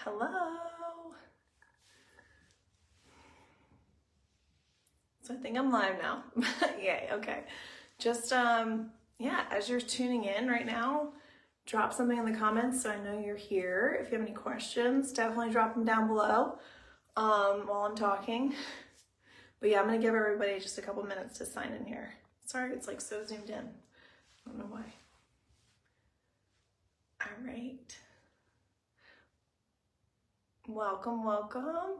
Hello. So I think I'm live now. Yay, okay. Just, yeah, as you're tuning in right now, drop something in the comments so I know you're here. If you have any questions, definitely drop them down below while I'm talking. But yeah, I'm gonna give everybody just a couple minutes to sign in here. Sorry, it's like so zoomed in. I don't know why. All right. Welcome, welcome.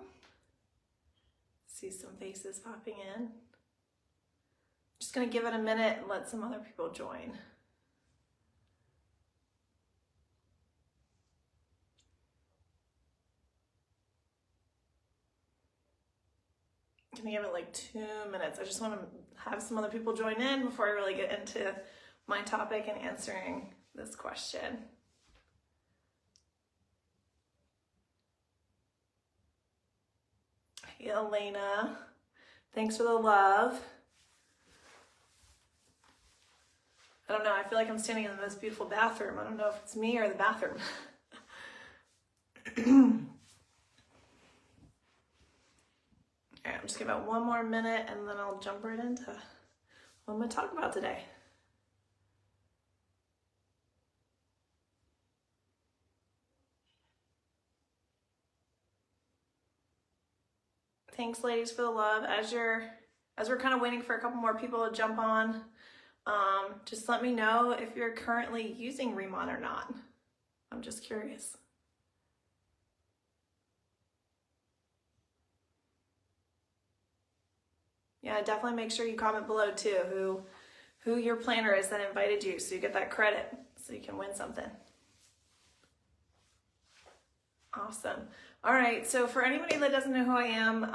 See some faces popping in. Just gonna give it a minute and let some other people join. I'm gonna give it like 2 minutes. I just want to have some other people join in before I really get into my topic and answering this question. Hey, Elena, thanks for the love. I don't know, I feel like I'm standing in the most beautiful bathroom. I don't know if it's me or the bathroom. All right, I'm just gonna give it one more minute and then I'll jump right into what I'm gonna talk about today. Thanks, ladies, for the love. As we're kind of waiting for a couple more people to jump on, just let me know if you're currently using Riman or not. I'm just curious. Yeah, definitely make sure you comment below too who your planner is that invited you, so you get that credit, so you can win something. Awesome. All right, so for anybody that doesn't know who I am,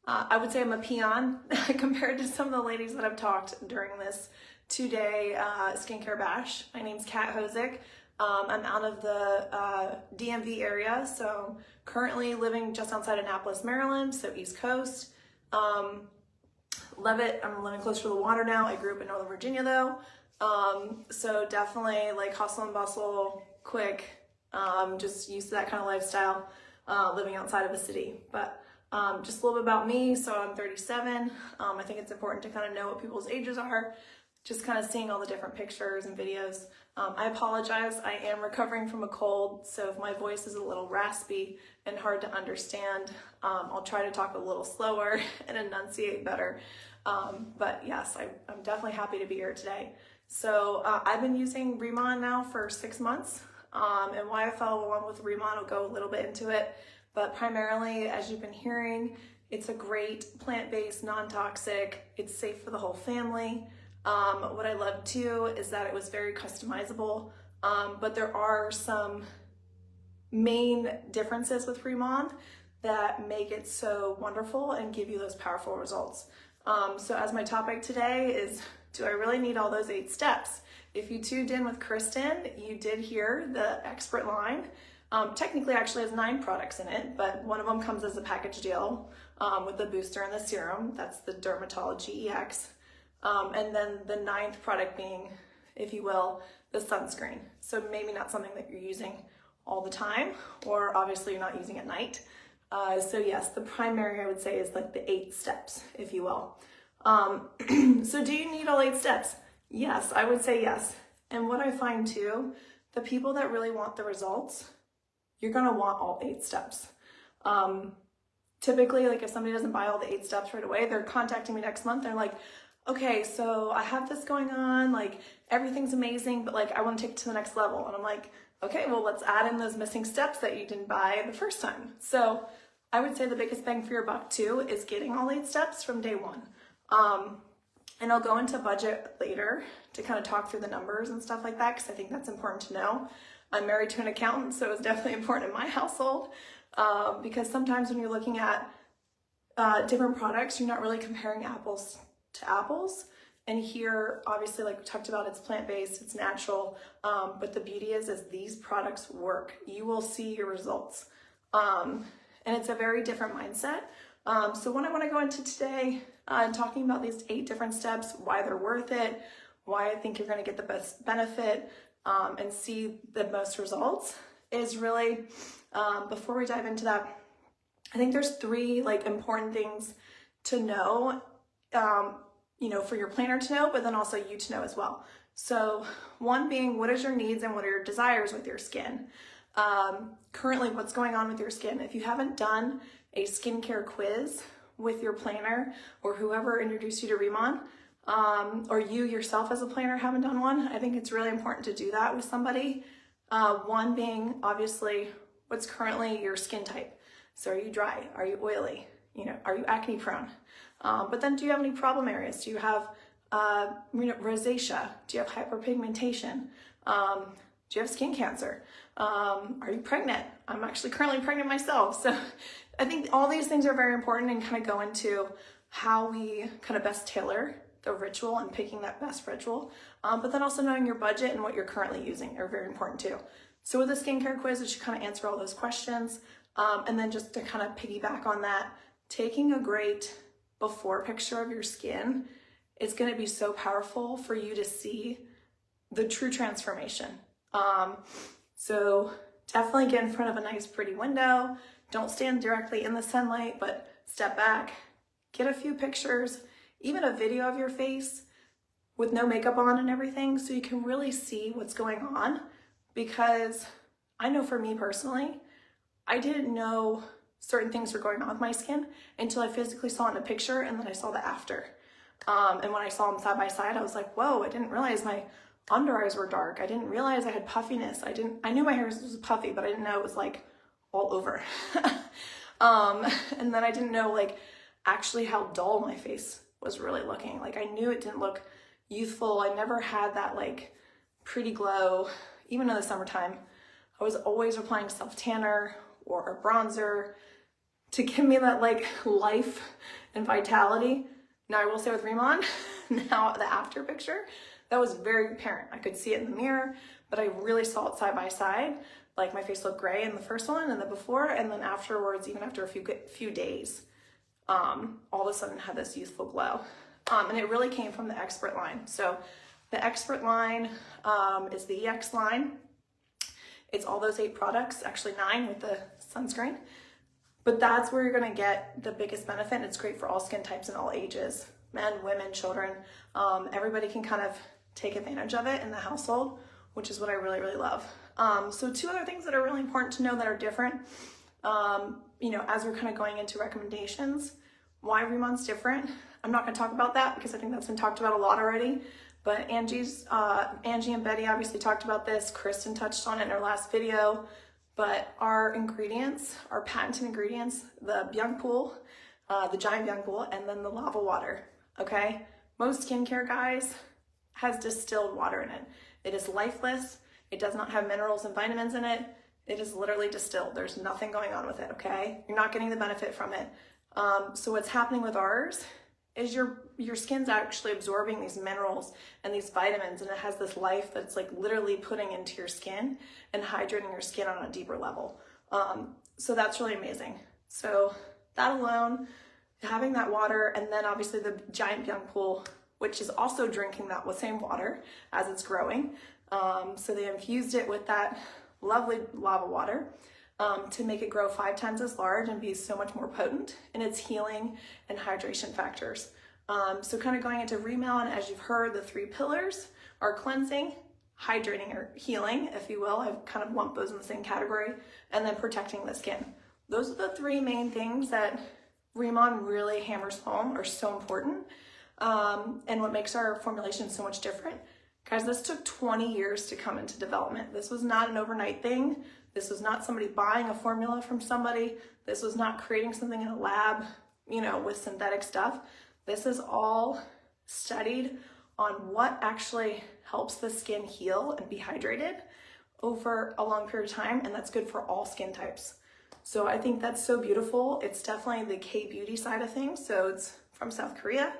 I would say I'm a peon compared to some of the ladies that I've talked during this 2-day skincare bash. My name's Kat Hosick. I'm out of the DMV area, so currently living just outside Annapolis, Maryland, so East Coast. Love it. I'm living close to the water now. I grew up in Northern Virginia though, so definitely like hustle and bustle, quick, just used to that kind of lifestyle, living outside of a city. But just a little bit about me. So I'm 37. I think it's important to kind of know what people's ages are, just kind of seeing all the different pictures and videos. I apologize. I am recovering from a cold, so if my voice is a little raspy and hard to understand, I'll try to talk a little slower and enunciate better. But yes, I'm definitely happy to be here today. So I've been using Riman now for 6 months, and why I fell in love with Riman, I'll go a little bit into it. But primarily, as you've been hearing, it's a great plant-based, non-toxic, it's safe for the whole family. What I love too is that it was very customizable, but there are some main differences with Riman that make it so wonderful and give you those powerful results. So as my topic today is, do I really need all those 8 steps? If you tuned in with Kristen, you did hear the expert line. Technically actually has 9 products in it, but one of them comes as a package deal with the booster and the serum. That's the Dermatology EX. And then the 9th product being, if you will, the sunscreen. So maybe not something that you're using all the time, or obviously you're not using at night. So yes, the primary I would say is like the 8 steps, if you will. So do you need all 8 steps? Yes, I would say yes. And what I find too, the people that really want the results, you're gonna want all 8 steps. Typically, like if somebody doesn't buy all the 8 steps right away, they're contacting me next month, they're like, okay, so I have this going on, like everything's amazing, but like I want to take it to the next level. And I'm like, okay, well, let's add in those missing steps that you didn't buy the first time. So I would say the biggest bang for your buck too is getting all 8 steps from day one. And I'll go into budget later to kind of talk through the numbers and stuff like that, because I think that's important to know. I'm married to an accountant, so it's definitely important in my household, because sometimes when you're looking at different products, you're not really comparing apples to apples. And here, obviously, like we talked about, it's plant-based, it's natural, but the beauty is these products work. You will see your results. And it's a very different mindset. So what I want to go into today, talking about these 8 different steps, why they're worth it, why I think you're going to get the best benefit, and see the most results, is really, before we dive into that, I think there's 3 like important things to know, you know, for your planner to know, but then also you to know as well. So one being, what is your needs and what are your desires with your skin? Currently, what's going on with your skin? If you haven't done a skincare quiz with your planner or whoever introduced you to Riman, or you yourself as a planner haven't done one, I think it's really important to do that with somebody. One being, obviously, what's currently your skin type. So are you dry? Are you oily? You know, are you acne prone? But then do you have any problem areas? Do you have rosacea? Do you have hyperpigmentation? Do you have skin cancer? Are you pregnant? I'm actually currently pregnant myself. So I think all these things are very important and kind of go into how we kind of best tailor the ritual and picking that best ritual. But then also knowing your budget and what you're currently using are very important too. So with the skincare quiz, it should kind of answer all those questions. And then just to kind of piggyback on that, taking a great before picture of your skin is going to be so powerful for you to see the true transformation. So definitely get in front of a nice pretty window. Don't stand directly in the sunlight, but step back, get a few pictures, even a video of your face with no makeup on and everything, so you can really see what's going on. Because I know for me personally, I didn't know certain things were going on with my skin until I physically saw it in a picture, and then I saw the after. And when I saw them side by side, I was like, whoa, I didn't realize my under eyes were dark. I didn't realize I had puffiness. I knew my hair was puffy, but I didn't know it was like all over. And then I didn't know like actually how dull my face was really looking. Like I knew it didn't look youthful. I never had that like pretty glow. Even in the summertime, I was always applying self-tanner or a bronzer to give me that like life and vitality. Now I will say with Riman, now the after picture, that was very apparent. I could see it in the mirror, but I really saw it side by side. Like my face looked gray in the first one and the before, and then afterwards, even after a few days, all of a sudden had this youthful glow. And it really came from the Expert line. So the Expert line is the EX line. It's all those 8 products, actually 9 with the sunscreen. But that's where you're gonna get the biggest benefit. It's great for all skin types and all ages, men, women, children. Everybody can kind of take advantage of it in the household, which is what I really, really love. So 2 other things that are really important to know that are different, you know, as we're kind of going into recommendations, why Riman's different. I'm not gonna talk about that because I think that's been talked about a lot already, but Angie and Betty obviously talked about this. Kristen touched on it in her last video, but our ingredients, our patented ingredients, the Byung Pool, the giant Byung Pool, and then the lava water, okay? Most skincare guys has distilled water in it. It is lifeless. It does not have minerals and vitamins in it. It is literally distilled. There's nothing going on with it, okay? You're not getting the benefit from it. So what's happening with ours is your skin's actually absorbing these minerals and these vitamins, and it has this life that's like literally putting into your skin and hydrating your skin on a deeper level. So that's really amazing. So that alone, having that water, and then obviously the giant Byung Pool, which is also drinking that same water as it's growing. So they infused it with that lovely lava water to make it grow 5 times as large and be so much more potent in its healing and hydration factors. So kind of going into Riman, as you've heard, the 3 pillars are cleansing, hydrating or healing, if you will. I've kind of lumped those in the same category, and then protecting the skin. Those are the 3 main things that Riman really hammers home are so important, and what makes our formulation so much different. Guys, this took 20 years to come into development. This was not an overnight thing. This was not somebody buying a formula from somebody. This was not creating something in a lab, you know, with synthetic stuff. This is all studied on what actually helps the skin heal and be hydrated over a long period of time, and that's good for all skin types. So I think that's so beautiful. It's definitely the K-beauty side of things. So it's from South Korea,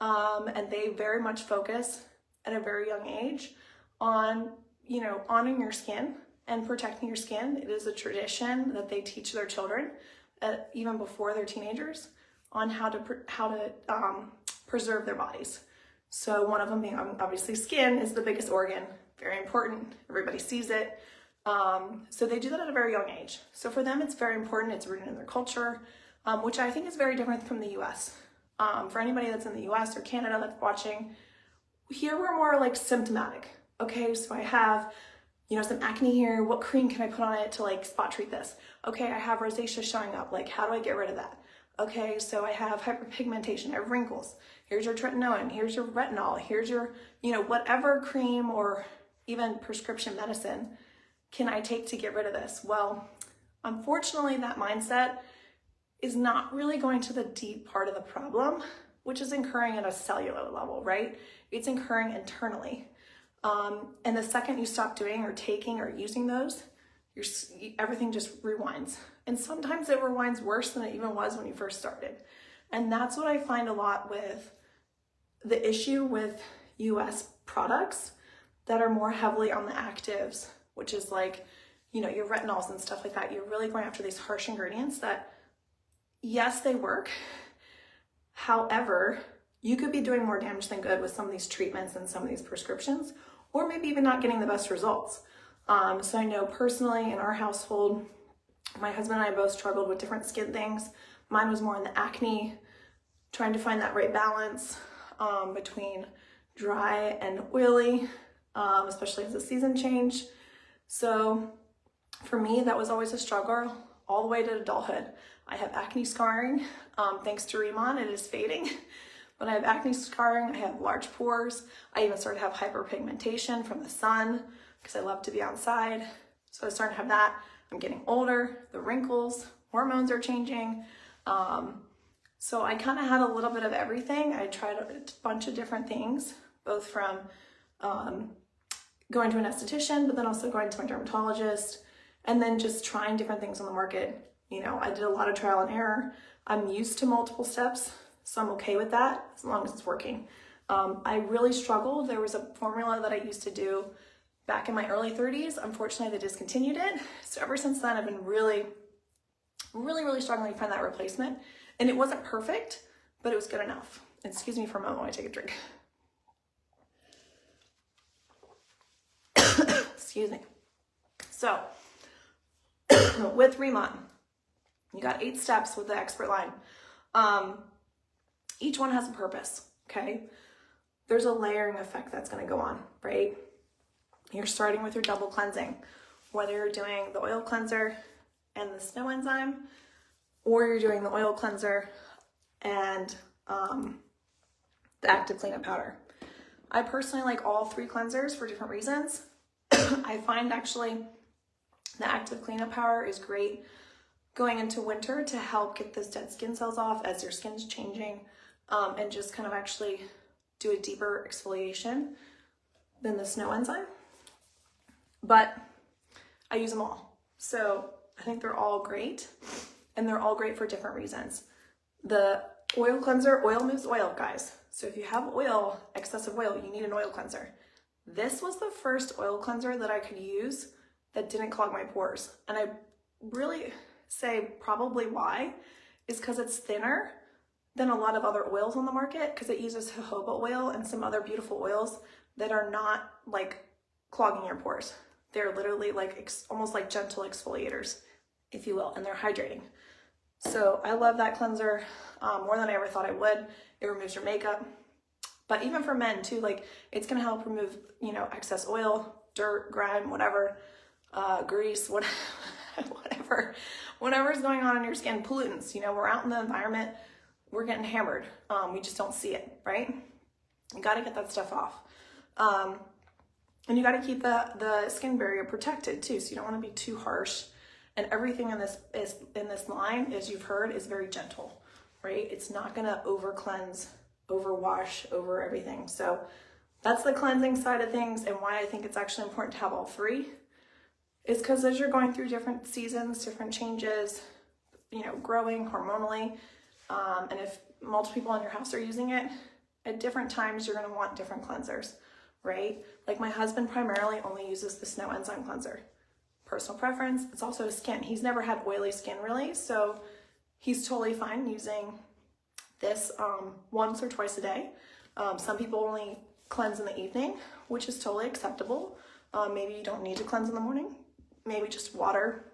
and they very much focus at a very young age on, you know, honoring your skin and protecting your skin. It is a tradition that they teach their children, even before they're teenagers, on how to preserve their bodies. So one of them being obviously skin is the biggest organ, very important. Everybody sees it. So they do that at a very young age. So for them, it's very important. It's rooted in their culture, which I think is very different from the US. For anybody that's in the US or Canada that's watching, here we're more like symptomatic. Okay, so I have, some acne here. What cream can I put on it to like spot treat this? Okay, I have rosacea showing up. Like, how do I get rid of that? Okay, so I have hyperpigmentation, I have wrinkles. Here's your tretinoin, here's your retinol, here's your, whatever cream or even prescription medicine can I take to get rid of this? Well, unfortunately, that mindset is not really going to the deep part of the problem, which is occurring at a cellular level, right? It's occurring internally. And the second you stop doing or taking or using those, everything just rewinds. And sometimes it rewinds worse than it even was when you first started. And that's what I find a lot with the issue with US products that are more heavily on the actives, which is like, your retinols and stuff like that. You're really going after these harsh ingredients that, yes, they work. However, you could be doing more damage than good with some of these treatments and some of these prescriptions, or maybe even not getting the best results. So I know personally in our household, my husband and I both struggled with different skin things. Mine was more in the acne, trying to find that right balance between dry and oily, especially as the season changed. So for me, that was always a struggle all the way to adulthood. I have acne scarring. Thanks to Riman, it is fading. But I have acne scarring, I have large pores. I even started to have hyperpigmentation from the sun because I love to be outside. So I started to have that. I'm getting older, the wrinkles, hormones are changing. So I kind of had a little bit of everything. I tried a bunch of different things, both from going to an esthetician, but then also going to my dermatologist, and then just trying different things on the market. I did a lot of trial and error. I'm used to multiple steps, so I'm okay with that as long as it's working. I really struggled. There was a formula that I used to do back in my early 30s. Unfortunately, they discontinued it. So ever since then, I've been really, really, really struggling to find that replacement. And it wasn't perfect, but it was good enough. Excuse me for a moment while I take a drink. Excuse me. So, with Riman, you got 8 steps with the expert line. Each one has a purpose, okay? There's a layering effect that's gonna go on, right? You're starting with your double cleansing, whether you're doing the oil cleanser and the snow enzyme, or you're doing the oil cleanser and the active cleanup powder. I personally like all 3 cleansers for different reasons. I find actually the active cleanup powder is great going into winter to help get those dead skin cells off as your skin's changing, and just kind of actually do a deeper exfoliation than the snow enzyme. But I use them all. So I think they're all great, and they're all great for different reasons. The oil cleanser, oil moves oil, guys. So if you have oil, excessive oil, you need an oil cleanser. This was the first oil cleanser that I could use that didn't clog my pores. And I really say probably why is because it's thinner than a lot of other oils on the market, because it uses jojoba oil and some other beautiful oils that are not like clogging your pores. They're literally like almost like gentle exfoliators, if you will, and they're hydrating. So I love that cleanser more than I ever thought I would. It removes your makeup. But even for men too, like it's gonna help remove, excess oil, dirt, grime, whatever, grease, whatever's going on in your skin, pollutants. We're out in the environment, we're getting hammered. We just don't see it, right? You gotta get that stuff off. And you gotta keep the skin barrier protected too, so you don't wanna be too harsh. And everything in this line, as you've heard, is very gentle, right? It's not gonna over cleanse, over wash, over everything. So that's the cleansing side of things, and why I think it's actually important to have all 3 is because as you're going through different seasons, different changes, growing hormonally, and if multiple people in your house are using it, at different times you're gonna want different cleansers, right? Like my husband primarily only uses the snow enzyme cleanser. Personal preference, it's also his skin. He's never had oily skin really, so he's totally fine using this once or twice a day. Some people only cleanse in the evening, which is totally acceptable. Maybe you don't need to cleanse in the morning. maybe just water,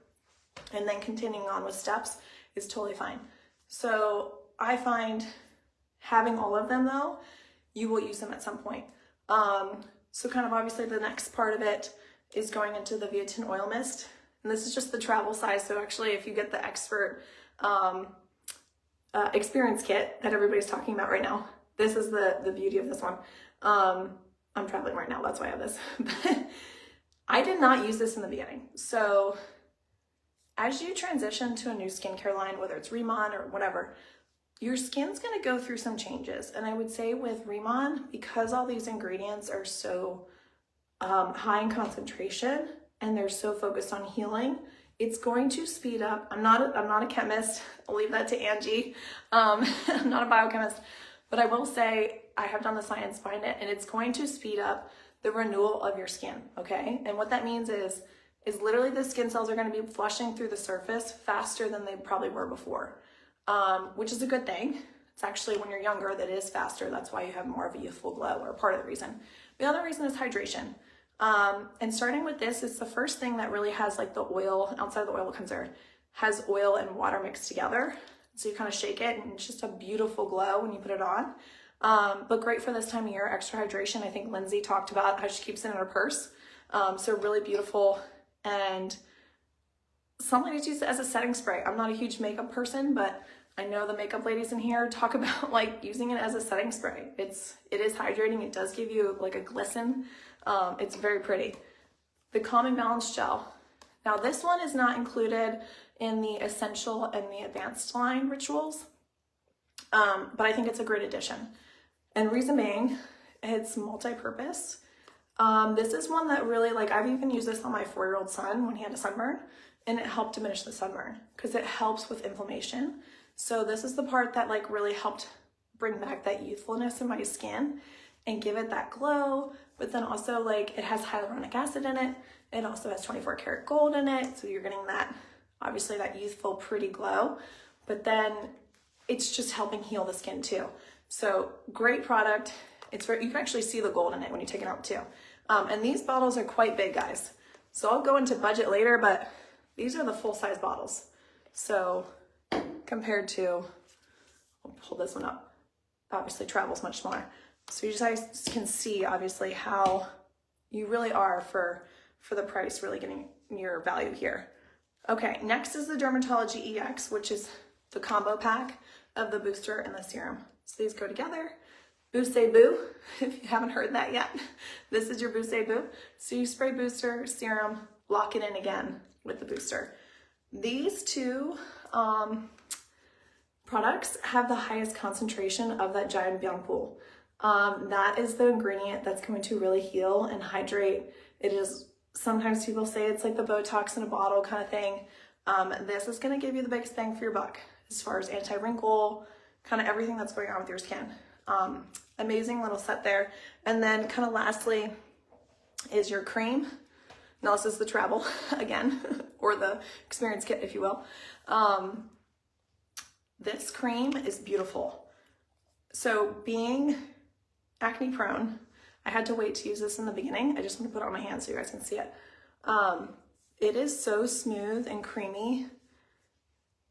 and then continuing on with steps is totally fine. So I find having all of them though, you will use them at some point. So kind of obviously the next part of it is going into the biotin oil mist. And this is just the travel size. So actually if you get the expert experience kit that everybody's talking about right now, this is the beauty of this one. I'm traveling right now, that's why I have this. I did not use this in the beginning. So as you transition to a new skincare line, whether it's Riman or whatever, your skin's gonna go through some changes. And I would say with Riman, because all these ingredients are so high in concentration and they're so focused on healing, it's going to speed up. I'm not a chemist. I'll leave that to Angie. I'm not a biochemist, but I will say I have done the science behind it, and it's going to speed up the renewal of your skin, okay? And what that means is literally the skin cells are gonna be flushing through the surface faster than they probably were before, which is a good thing. It's actually when you're younger that is faster. That's why you have more of a youthful glow, or part of the reason. The other reason is hydration. And starting with this, it's the first thing that really has like the oil, outside of the oil cleanser, has oil and water mixed together. So you kind of shake it and it's just a beautiful glow when you put it on. But great for this time of year, extra hydration. I think Lindsay talked about how she keeps it in her purse. So really beautiful. And some ladies use it as a setting spray. I'm not a huge makeup person, but I know the makeup ladies in here talk about like using it as a setting spray. It is hydrating. It does give you like a glisten. It's very pretty. The Calm and Balance Gel. Now this one is not included in the Essential and the Advanced line rituals, but I think it's a great addition. And reason being, it's multi-purpose. This is one that really, like, I've even used this on my 4-year-old son when he had a sunburn, and it helped diminish the sunburn because it helps with inflammation. So this is the part that like really helped bring back that youthfulness in my skin and give it that glow. But then also like it has hyaluronic acid in it. It also has 24 karat gold in it. So you're getting that, obviously that youthful, pretty glow, but then it's just helping heal the skin too. So great product. It's very, you can actually see the gold in it when you take it out too. And these bottles are quite big, guys. So I'll go into budget later, but these are the full size bottles. So compared to, I'll pull this one up, obviously travel's much smaller. So you guys can see obviously how you really are for the price, really getting your value here. Okay, next is the Dermatology EX, which is the combo pack of the booster and the serum. So these go together. Boostay Boo, if you haven't heard that yet, this is your Boostay Boo. So you spray booster, serum, lock it in again with the booster. These two products have the highest concentration of that giant biang pool. That is the ingredient that's going to really heal and hydrate. It is, sometimes people say it's like the Botox in a bottle kind of thing. This is going to give you the biggest bang for your buck as far as anti-wrinkle, kind of everything that's going on with your skin. Amazing little set there. And then kind of lastly is your cream. Now this is the travel again, or the experience kit, if you will. This cream is beautiful. So being acne prone, I had to wait to use this in the beginning. I just want to put it on my hand so you guys can see it. It is so smooth and creamy,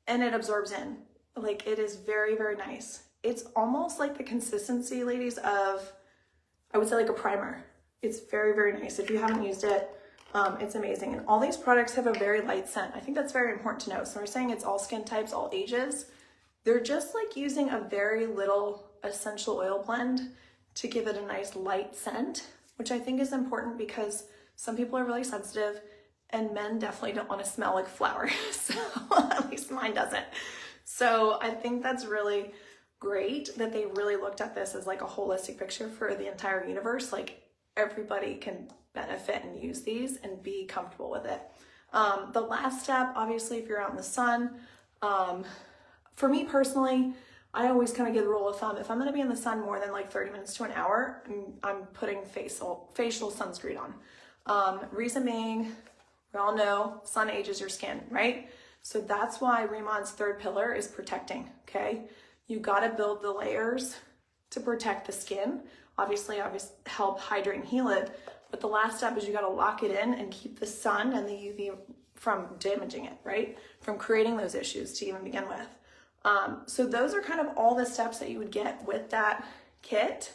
and it absorbs in. Like, it is very, very nice. It's almost like the consistency, ladies, of, I would say like a primer. It's very, very nice. If you haven't used it, it's amazing. And all these products have a very light scent. I think that's very important to know. So we're saying it's all skin types, all ages. They're just like using a very little essential oil blend to give it a nice light scent, which I think is important because some people are really sensitive and men definitely don't want to smell like flowers. So at least mine doesn't. So I think that's really great that they really looked at this as like a holistic picture for the entire universe. Like, everybody can benefit and use these and be comfortable with it. The last step, obviously, if you're out in the sun, for me personally, I always kind of give the rule of thumb, if I'm going to be in the sun more than like 30 minutes to an hour, I'm putting facial sunscreen on. Reason being, we all know sun ages your skin, right? So that's why Riman's third pillar is protecting, okay? You got to build the layers to protect the skin. Obviously help hydrate and heal it, But the last step is you got to lock it in and keep the sun and the UV from damaging it, right? From creating those issues to even begin with. So those are kind of all the steps that you would get with that kit.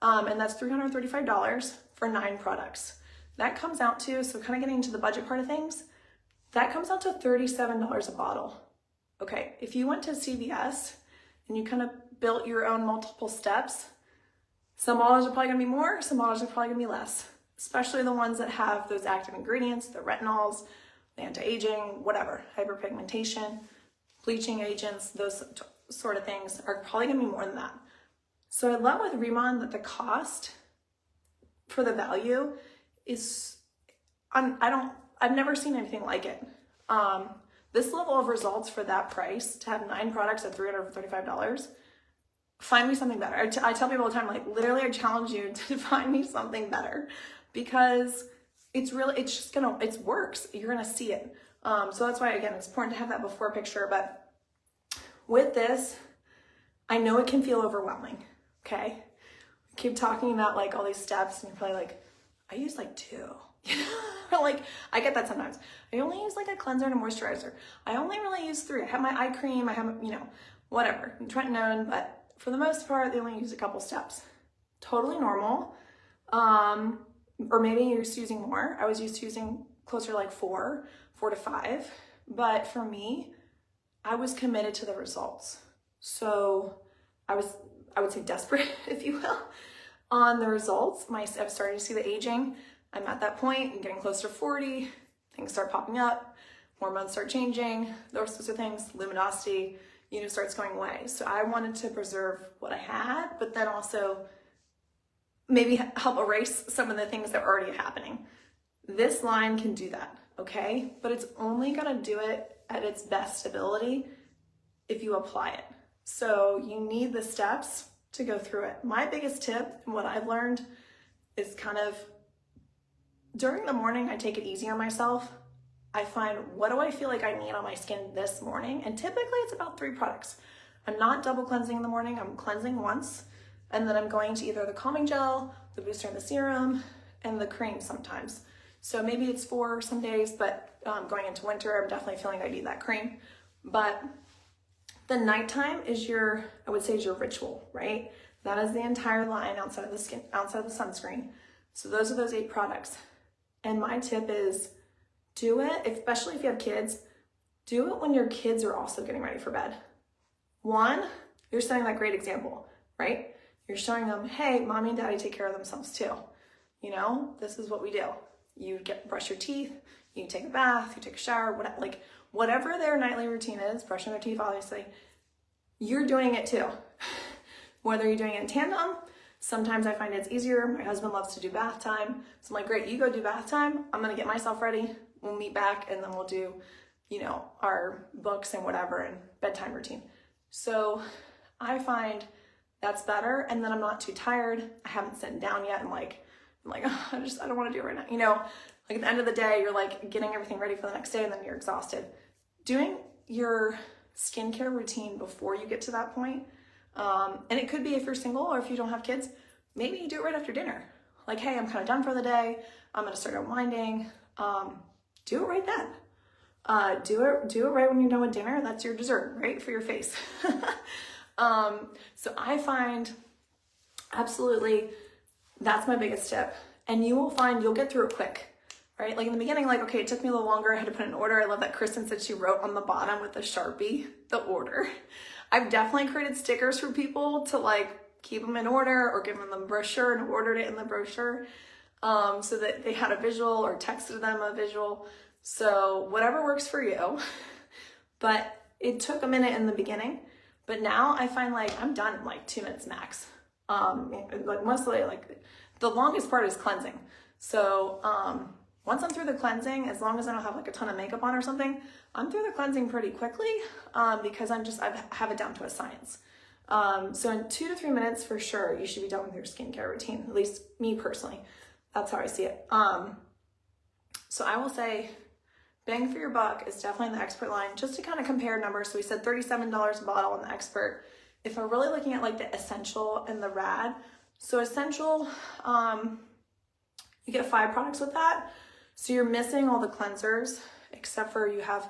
And that's $335 for 9 products. That comes out to, so kind of getting into the budget part of things, that comes out to $37 a bottle. Okay, if you went to CVS and you kind of built your own multiple steps, some bottles are probably gonna be more, some bottles are probably gonna be less, especially the ones that have those active ingredients, the retinols, the anti-aging, whatever, hyperpigmentation, bleaching agents, those sort of things are probably gonna be more than that. So I love with Riman that the cost for the value is, I've never seen anything like it. This level of results for that price, to have 9 products at $335, find me something better. I tell people all the time, like, literally I challenge you to find me something better, because it's just gonna, it works. You're gonna see it. So that's why, again, it's important to have that before picture. But with this, I know it can feel overwhelming, okay? I keep talking about like all these steps and you're probably like, I use like 2. Like, I get that sometimes. I only use like a cleanser and a moisturizer. I only really use 3. I have my eye cream, I have, whatever, tretinoin, but for the most part, they only use a couple steps. Totally normal. Or maybe you're used to using more. I was used to using closer to like 4 to 5. But for me, I was committed to the results. So I would say desperate, if you will, on the results. I'm starting to see the aging. I'm at that point, I'm getting closer to 40, things start popping up, hormones start changing, those sorts of things, luminosity, starts going away. So I wanted to preserve what I had, but then also maybe help erase some of the things that were already happening. This line can do that, okay? But it's only gonna do it at its best ability if you apply it. So you need the steps to go through it. My biggest tip, and what I've learned, is kind of during the morning, I take it easy on myself. I find, what do I feel like I need on my skin this morning? And typically it's about 3 products. I'm not double cleansing in the morning. I'm cleansing once, and then I'm going to either the calming gel, the booster and the serum, and the cream sometimes. So maybe it's 4 some days, but going into winter, I'm definitely feeling I need that cream. But the nighttime is your ritual, right? That is the entire line outside of the skin, outside of the sunscreen. So those are those 8 products. And my tip is, do it, especially if you have kids, do it when your kids are also getting ready for bed. 1, you're setting that great example, right? You're showing them, hey, mommy and daddy take care of themselves too. This is what we do. You brush your teeth, you take a bath, you take a shower, whatever their nightly routine is, brushing their teeth, obviously, you're doing it too. Whether you're doing it in tandem, sometimes I find it's easier. My husband loves to do bath time. So I'm like, great, you go do bath time. I'm gonna get myself ready. We'll meet back and then we'll do, our books and whatever and bedtime routine. So I find that's better. And then I'm not too tired. I haven't sat down yet. I'm like, oh, I don't want to do it right now. Like at the end of the day, you're like getting everything ready for the next day and then you're exhausted. Doing your skincare routine before you get to that point, and it could be if you're single or if you don't have kids, maybe you do it right after dinner. Like, hey, I'm kind of done for the day. I'm going to start unwinding. Do it right then. Do it right when you're done with dinner. That's your dessert, right? For your face. So I find absolutely that's my biggest tip. And you will find you'll get through it quick, right? Like in the beginning, like, okay, it took me a little longer. I had to put an order. I love that Kristen said she wrote on the bottom with a Sharpie, the order. I've definitely created stickers for people to like keep them in order or give them the brochure and ordered it in the brochure so that they had a visual or texted them a visual. So whatever works for you. But it took a minute in the beginning, but now I find like I'm done in like 2 minutes max. Like mostly like the longest part is cleansing. So once I'm through the cleansing, as long as I don't have like a ton of makeup on or something, I'm through the cleansing pretty quickly because I have it down to a science. So in 2 to 3 minutes for sure, you should be done with your skincare routine. At least me personally, that's how I see it. So I will say bang for your buck is definitely the expert line, just to kind of compare numbers. So we said $37 a bottle on the expert. If we're really looking at like the essential and the rad, so essential, You get 5 products with that. So you're missing all the cleansers, except for you have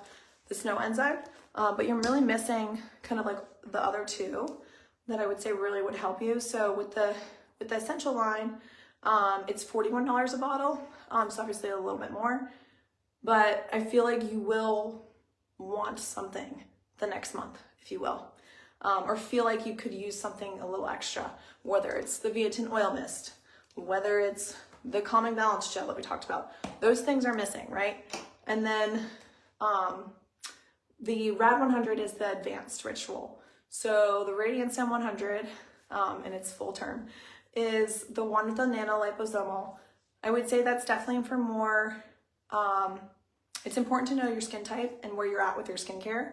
the snow enzyme, but you're really missing kind of like the other 2 that I would say really would help you. So with the essential line, it's $41 a bottle, so obviously a little bit more, but I feel like you will want something the next month, if you will, or feel like you could use something a little extra, whether it's the Biotin oil mist, whether it's the calming balance gel that we talked about. Those things are missing, right? And then the Rad 100 is the advanced ritual. So the Radiance M100, in its full term, is the one with the nano liposomal. I would say that's definitely for more, it's important to know your skin type and where you're at with your skincare.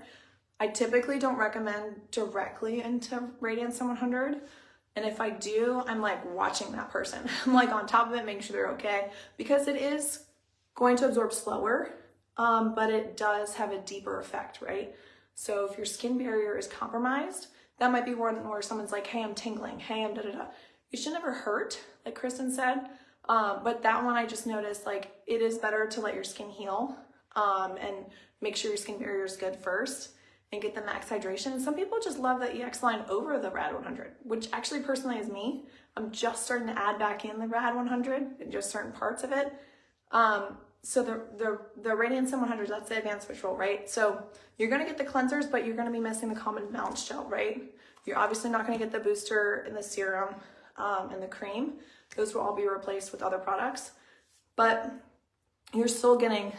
I typically don't recommend directly into Radiance M100. And if I do, I'm like watching that person. I'm like on top of it, making sure they're okay, because it is going to absorb slower, but it does have a deeper effect, right? So if your skin barrier is compromised, that might be one where someone's like, hey, I'm tingling, hey, I'm da-da-da. It should never hurt, like Kristen said, but that one I just noticed, like, it is better to let your skin heal and make sure your skin barrier is good first and get the max hydration. And some people just love the EX line over the Rad 100, which actually personally is me. I'm just starting to add back in the Rad 100 and just certain parts of it. So the Radiance M100, that's the advanced ritual, right? So you're gonna get the cleansers, but you're gonna be missing the calm and balance gel, right? You're obviously not gonna get the booster and the serum and the cream. Those will all be replaced with other products, but you're still getting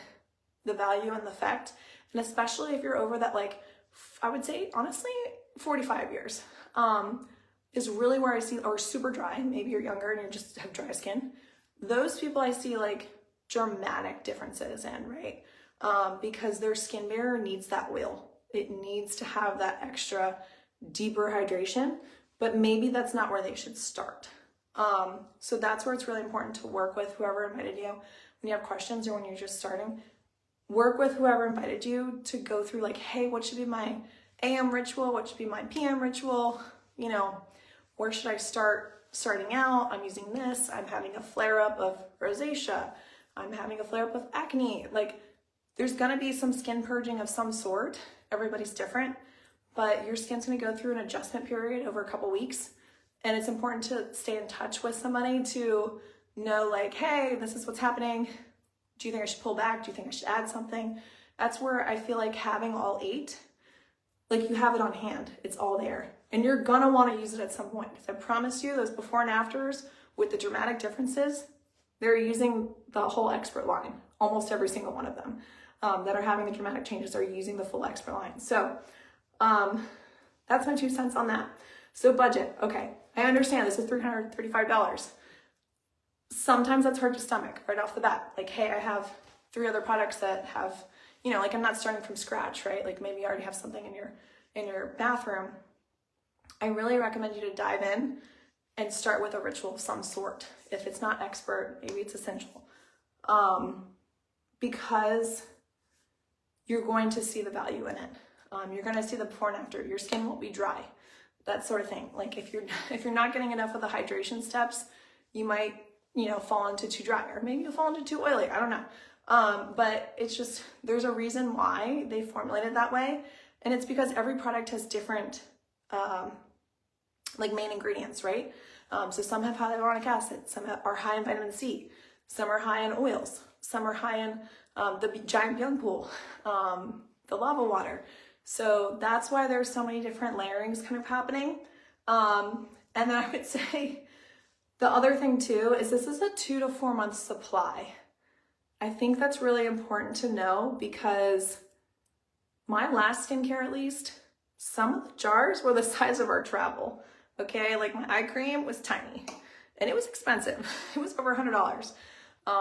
the value and the effect. And especially if you're over that, like, I would say, honestly, 45 years is really where I see, or super dry, maybe you're younger and you just have dry skin. Those people I see like dramatic differences in, right? Because their skin barrier needs that oil. It needs to have that extra deeper hydration, but maybe that's not where they should start. So that's where it's really important to work with whoever invited you. When you have questions or when you're just starting, work with whoever invited you to go through like, hey, what should be my AM ritual? What should be my PM ritual? You know, where should I starting out? I'm using this. I'm having a flare up of rosacea. I'm having a flare up of acne. Like, there's gonna be some skin purging of some sort. Everybody's different, but your skin's gonna go through an adjustment period over a couple weeks. And it's important to stay in touch with somebody to know like, hey, this is what's happening. Do you think I should pull back? Do you think I should add something? That's where I feel like having all 8, like you have it on hand, it's all there. And you're gonna wanna use it at some point. Because I promise you, those before and afters with the dramatic differences, they're using the whole expert line. Almost every single one of them that are having the dramatic changes are using the full expert line. So that's my 2 cents on that. So budget, okay. I understand this is $335. Sometimes that's hard to stomach right off the bat. Like, hey, I have 3 other products that have, you know, like I'm not starting from scratch, right? Like maybe you already have something in your bathroom. I really recommend you to dive in and start with a ritual of some sort. If it's not expert, maybe it's essential. Because you're going to see the value in it. You're going to see the before and after. Your skin won't be dry, that sort of thing. Like if you're not getting enough of the hydration steps, you might, you know, fall into too dry, or maybe you'll fall into too oily. I don't know. But it's just, there's a reason why they formulated that way. And it's because every product has different, like main ingredients, right? So some have hyaluronic acid, some are high in vitamin C, some are high in oils, some are high in the giant young pool, the lava water. So that's why there's so many different layerings kind of happening. And then I would say the other thing too is this is a 2 to 4 month supply. I think that's really important to know because my last skincare, at least, some of the jars were the size of our travel. Okay, like my eye cream was tiny and it was expensive. It was over $100.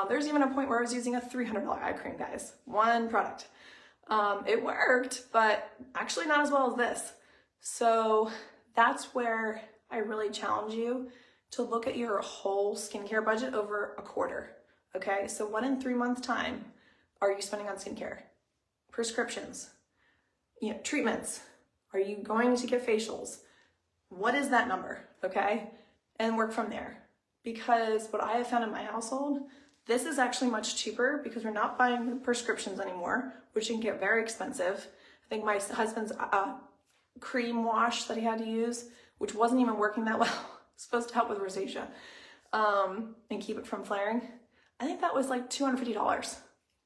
There's even a point where I was using a $300 eye cream, guys. One product. It worked, but actually not as well as this. So that's where I really challenge you to look at your whole skincare budget over a quarter. Okay, so what in 3 months time are you spending on skincare? Prescriptions, you know, treatments. Are you going to get facials? What is that number? Okay, and work from there. Because what I have found in my household, This is actually much cheaper because we're not buying prescriptions anymore, which can get very expensive. I think my husband's cream wash that he had to use, which wasn't even working that well, supposed to help with rosacea and keep it from flaring. I think that was like $250.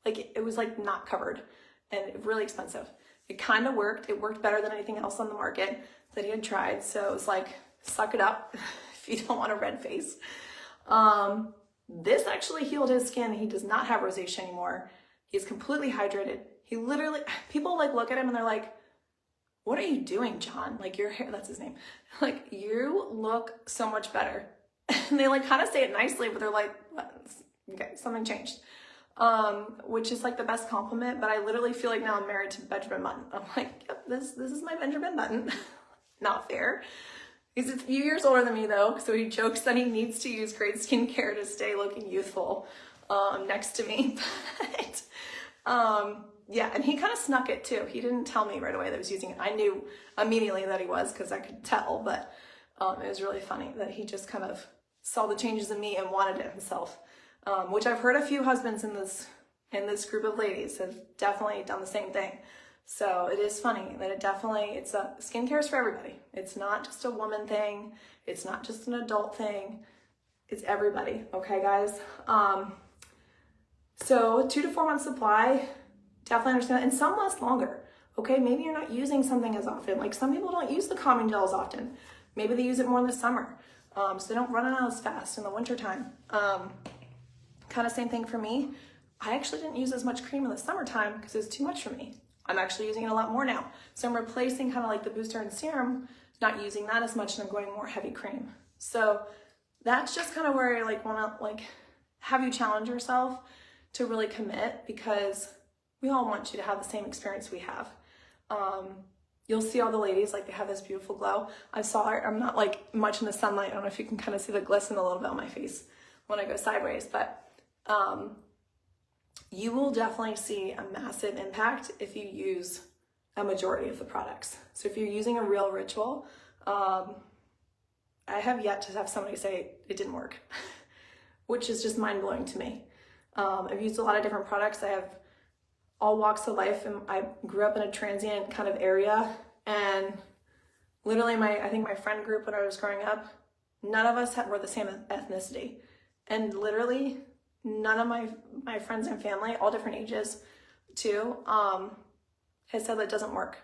Like it was like not covered and really expensive. It kind of worked. It worked better than anything else on the market that he had tried. So it was like, suck it up if you don't want a red face. This actually healed his skin. He does not have rosacea anymore. He's completely hydrated. He literally, people like look at him and they're like, what are you doing, John? Like your hair, that's his name. Like you look so much better. And they like kind of say it nicely, but they're like, okay, something changed. Which is like the best compliment, but I literally feel like now I'm married to Benjamin Button. I'm like, yep, this is my Benjamin Button. Not fair. He's a few years older than me though, so he jokes that he needs to use great skincare to stay looking youthful next to me. But yeah, and he kind of snuck it too. He didn't tell me right away that he was using it. I knew immediately that he was because I could tell, but it was really funny that he just kind of saw the changes in me and wanted it himself. Which I've heard a few husbands in this group of ladies have definitely done the same thing. So it is funny that it's skincare is for everybody. It's not just a woman thing. It's not just an adult thing. It's everybody. Okay, guys. So 2 to 4 months supply, definitely understand that. And some last longer. Okay, maybe you're not using something as often. Like some people don't use the calming gel as often. Maybe they use it more in the summer. So they don't run it out as fast in the wintertime. Kind of same thing for me. I actually didn't use as much cream in the summertime because it was too much for me. I'm actually using it a lot more now. So I'm replacing kind of like the booster and serum, not using that as much, and I'm going more heavy cream. So that's just kind of where I like want to like have you challenge yourself to really commit, because we all want you to have the same experience we have. You'll see all the ladies, like they have this beautiful glow. I'm not like much in the sunlight. I don't know if you can kind of see the glisten a little bit on my face when I go sideways, but you will definitely see a massive impact if you use a majority of the products. So if you're using a Real Ritual, I have yet to have somebody say it didn't work, which is just mind-blowing to me. I've used a lot of different products. I have all walks of life, and I grew up in a transient kind of area, and literally I think my friend group when I was growing up, none of us were the same ethnicity. And literally none of my friends and family, all different ages too, has said that it doesn't work.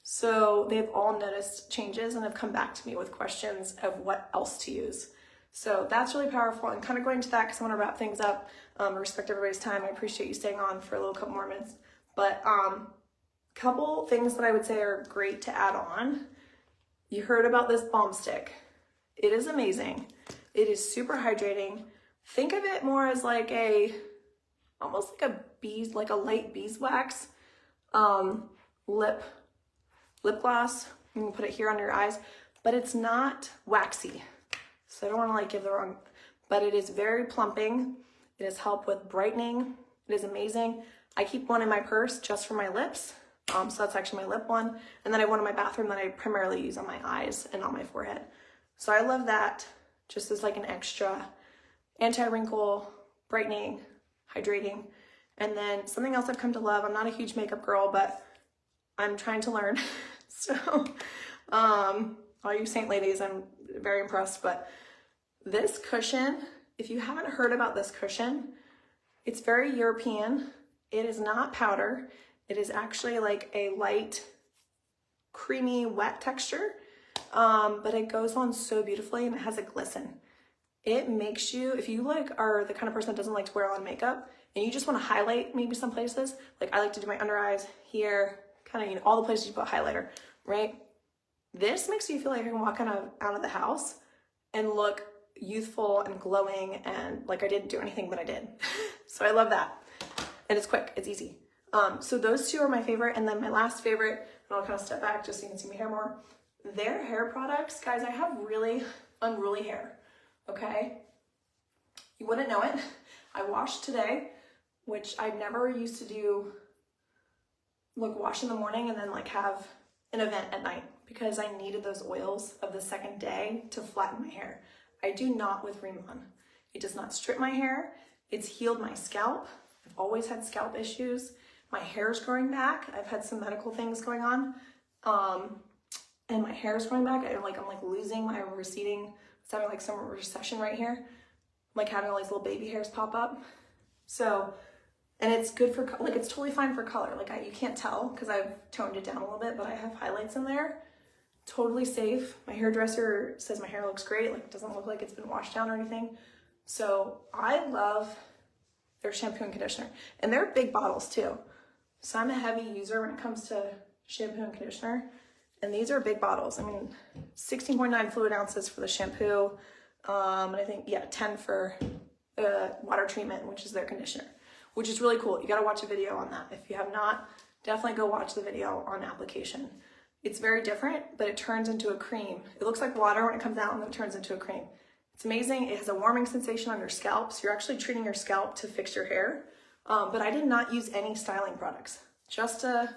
So they've all noticed changes and have come back to me with questions of what else to use. So that's really powerful. And kind of going to that, because I want to wrap things up, respect everybody's time. I appreciate you staying on for a little couple more minutes. But couple things that I would say are great to add on. You heard about this balm stick. It is amazing. It is super hydrating. Think of it more as like almost like a light beeswax lip gloss. You can put it here on your eyes, but it's not waxy. So I don't want to like give the wrong, but it is very plumping. It has helped with brightening. It is amazing. I keep one in my purse just for my lips. So that's actually my lip one. And then I have one in my bathroom that I primarily use on my eyes and on my forehead. So I love that just as like an extra anti-wrinkle, brightening, hydrating. And then something else I've come to love, I'm not a huge makeup girl, but I'm trying to learn. So all you saint ladies, I'm very impressed. But this cushion, if you haven't heard about this cushion, it's very European. It is not powder. It is actually like a light, creamy, wet texture, but it goes on so beautifully and it has a glisten. It makes you, if you like are the kind of person that doesn't like to wear on makeup and you just want to highlight maybe some places, like I like to do my under eyes here, kind of, all the places you put highlighter, right? This makes you feel like I can walk out of the house and look youthful and glowing and like I didn't do anything, but I did. So I love that. And it's quick, it's easy. So those two are my favorite. And then my last favorite, and I'll kind of step back just so you can see my hair more. Their hair products, guys, I have really unruly hair, okay? You wouldn't know it. I washed today, which I never used to do, like wash in the morning and then like have an event at night because I needed those oils of the second day to flatten my hair. I do not with Riman. It does not strip my hair. It's healed my scalp. I've always had scalp issues. My hair's growing back. I've had some medical things going on. And my hair's growing back. I'm like losing my receding. It's having like some recession right here. I'm like having all these little baby hairs pop up. So, and it's good for, like, it's totally fine for color. Like you can't tell because I've toned it down a little bit, but I have highlights in there. Totally safe. My hairdresser says my hair looks great. Like, it doesn't look like it's been washed down or anything. So I love their shampoo and conditioner, and they're big bottles too. So I'm a heavy user when it comes to shampoo and conditioner, and these are big bottles. I mean, 16.9 fluid ounces for the shampoo, and I think, yeah, 10 for water treatment, which is their conditioner, which is really cool. You got to watch a video on that. If you have not, definitely go watch the video on application. It's very different, but it turns into a cream. It looks like water when it comes out, and then it turns into a cream. It's amazing. It has a warming sensation on your scalp, so you're actually treating your scalp to fix your hair. But I did not use any styling products. Just a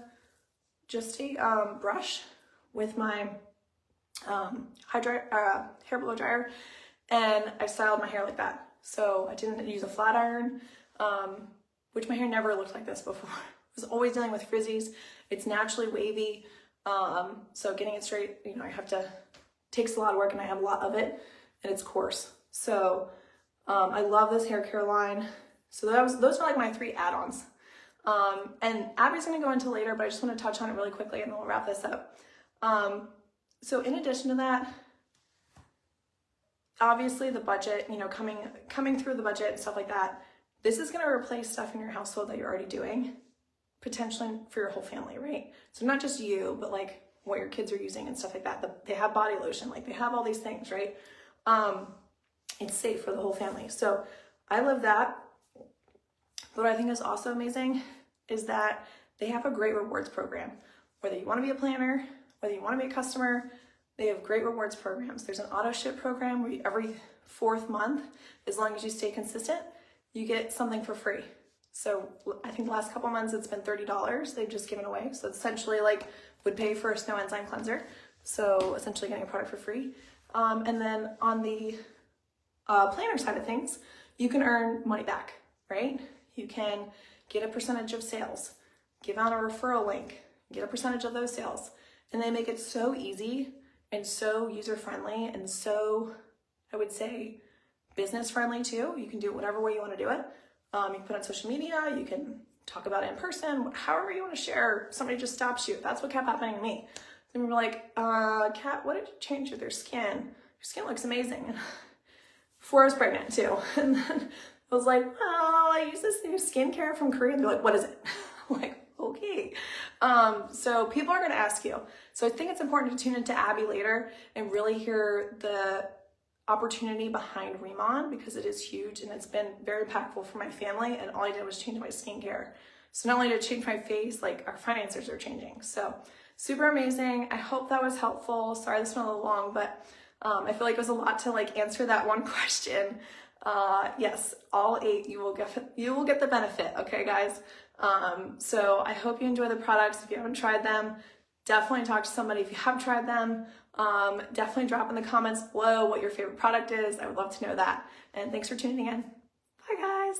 brush with my hair blow dryer, and I styled my hair like that. So I didn't use a flat iron, which my hair never looked like this before. I was always dealing with frizzies. It's naturally wavy, so getting it straight, you know, takes a lot of work, and I have a lot of it, and it's coarse. So I love this hair care line. So those are like my 3 add-ons. And Abby's gonna go into later, but I just wanna touch on it really quickly and then we'll wrap this up. So in addition to that, obviously the budget, you know, coming through the budget and stuff like that, this is gonna replace stuff in your household that you're already doing, potentially for your whole family, right? So not just you, but like what your kids are using and stuff like that. They have body lotion, like they have all these things, right? It's safe for the whole family. So I love that. What I think is also amazing is that they have a great rewards program. Whether you want to be a planner, whether you want to be a customer, they have great rewards programs. There's an auto ship program where every 4th month, as long as you stay consistent, you get something for free. So I think the last couple months it's been $30 they've just given away. So it's essentially like would pay for a snow enzyme cleanser. So essentially getting a product for free. And then on the planner side of things, you can earn money back, right? You can get a percentage of sales, give out a referral link, get a percentage of those sales. And they make it so easy and so user-friendly and so, I would say, business-friendly too. You can do it whatever way you want to do it. You can put it on social media, you can talk about it in person, however you want to share. Somebody just stops you. That's what kept happening to me. Then we're like, Kat, what did you change with your skin? Your skin looks amazing. Before I was pregnant too. And then I was like, oh, I use this new skincare from Korea. And they're like, what is it? I'm like, okay. So people are going to ask you. So I think it's important to tune into Abby later and really hear the opportunity behind Riman, because it is huge and it's been very impactful for my family. And all I did was change my skincare. So not only did it change my face, like our finances are changing. So super amazing. I hope that was helpful. Sorry, this went a little long, but I feel like it was a lot to like answer that one question. Yes, all 8, you will get the benefit. Okay, guys. So I hope you enjoy the products. If you haven't tried them, definitely talk to somebody. If you have tried them, definitely drop in the comments below what your favorite product is. I would love to know that. And thanks for tuning in. Bye, guys.